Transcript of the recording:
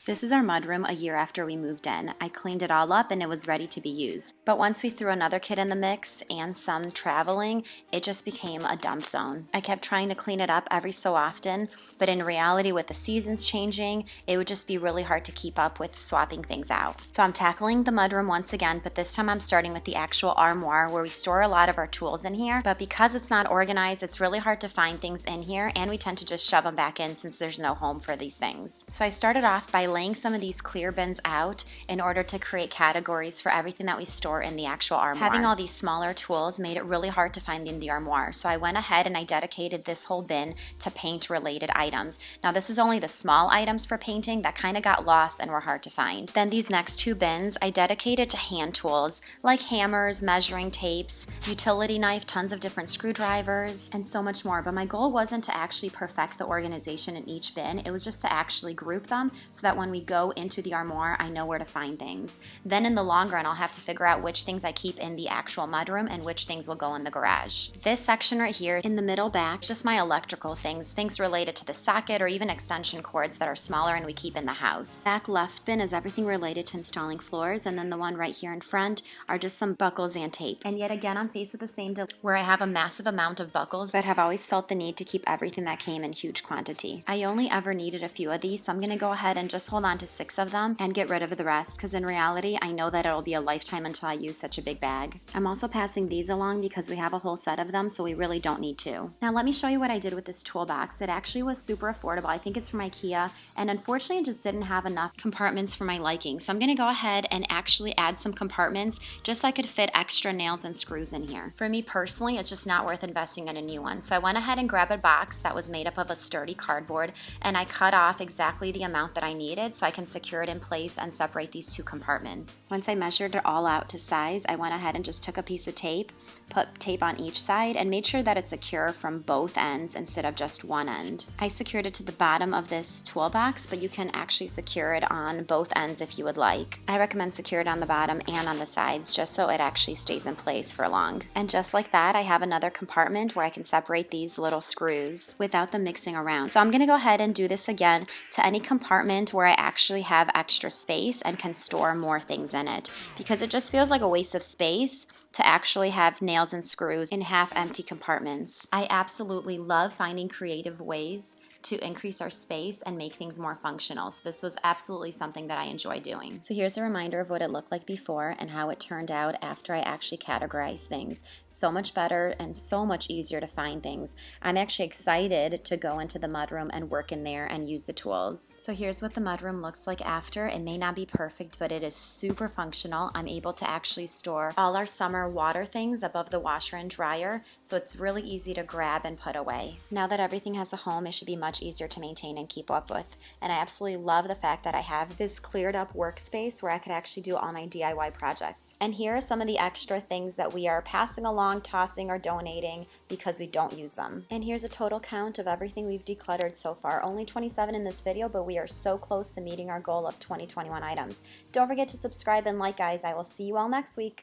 This is our mudroom a year after we moved in. I cleaned it all up and it was ready to be used. But once we threw another kid in the mix and some traveling, it just became a dump zone. I kept trying to clean it up every so often, but in reality with the seasons changing, it would just be really hard to keep up with swapping things out. So I'm tackling the mudroom once again, but this time I'm starting with the actual armoire where we store a lot of our tools in here. But because it's not organized, it's really hard to find things in here, and we tend to just shove them back in since there's no home for these things. So I started off by laying some of these clear bins out in order to create categories for everything that we store in the actual armoire. Having all these smaller tools made it really hard to find in the armoire, so I went ahead and I dedicated this whole bin to paint related items. Now this is only the small items for painting that kind of got lost and were hard to find. Then these next two bins I dedicated to hand tools like hammers, measuring tapes, utility knife, tons of different screwdrivers, and so much more. But my goal wasn't to actually perfect the organization in each bin, it was just to actually group them so that when we go into the armoire, I know where to find things. Then in the long run, I'll have to figure out which things I keep in the actual mudroom and which things will go in the garage. This section right here in the middle back, just my electrical things related to the socket or even extension cords that are smaller and we keep in the house. Back left bin is everything related to installing floors, and then the one right here in front are just some buckles and tape. And yet again, I'm faced with the same dilemma where I have a massive amount of buckles but have always felt the need to keep everything that came in huge quantity. I only ever needed a few of these, so I'm gonna go ahead and just hold on to 6 of them and get rid of the rest, because in reality I know that it'll be a lifetime until I use such a big bag. I'm also passing these along because we have a whole set of them, so we really don't need to. Now let me show you what I did with this toolbox. It actually was super affordable. I think it's from IKEA, and unfortunately it just didn't have enough compartments for my liking. So I'm gonna go ahead and actually add some compartments just so I could fit extra nails and screws in here. For me personally, it's just not worth investing in a new one. So I went ahead and grabbed a box that was made up of a sturdy cardboard, and I cut off exactly the amount that I needed so I can secure it in place and separate these two compartments. Once I measured it all out to size, I went ahead and just took a piece of tape, put tape on each side, and made sure that it's secure from both ends instead of just one end. I secured it to the bottom of this toolbox, but you can actually secure it on both ends if you would like. I recommend secure it on the bottom and on the sides just so it actually stays in place for long. And just like that, I have another compartment where I can separate these little screws without them mixing around. So I'm gonna go ahead and do this again to any compartment where I actually have extra space and can store more things in it, because it just feels like a waste of space to actually have nails and screws in half empty compartments. I absolutely love finding creative ways to increase our space and make things more functional. So this was absolutely something that I enjoy doing. So here's a reminder of what it looked like before and how it turned out after I actually categorized things. So much better and so much easier to find things. I'm actually excited to go into the mudroom and work in there and use the tools. So here's what the mudroom looks like after. It may not be perfect, but it is super functional. I'm able to actually store all our summer water things above the washer and dryer, so it's really easy to grab and put away. Now that everything has a home, it should be much easier to maintain and keep up with. And I absolutely love the fact that I have this cleared up workspace where I could actually do all my DIY projects. And here are some of the extra things that we are passing along, tossing, or donating because we don't use them. And here's a total count of everything we've decluttered so far. Only 27 in this video, but we are so close to meeting our goal of 2021 items. Don't forget to subscribe and like, guys. I will see you all next week.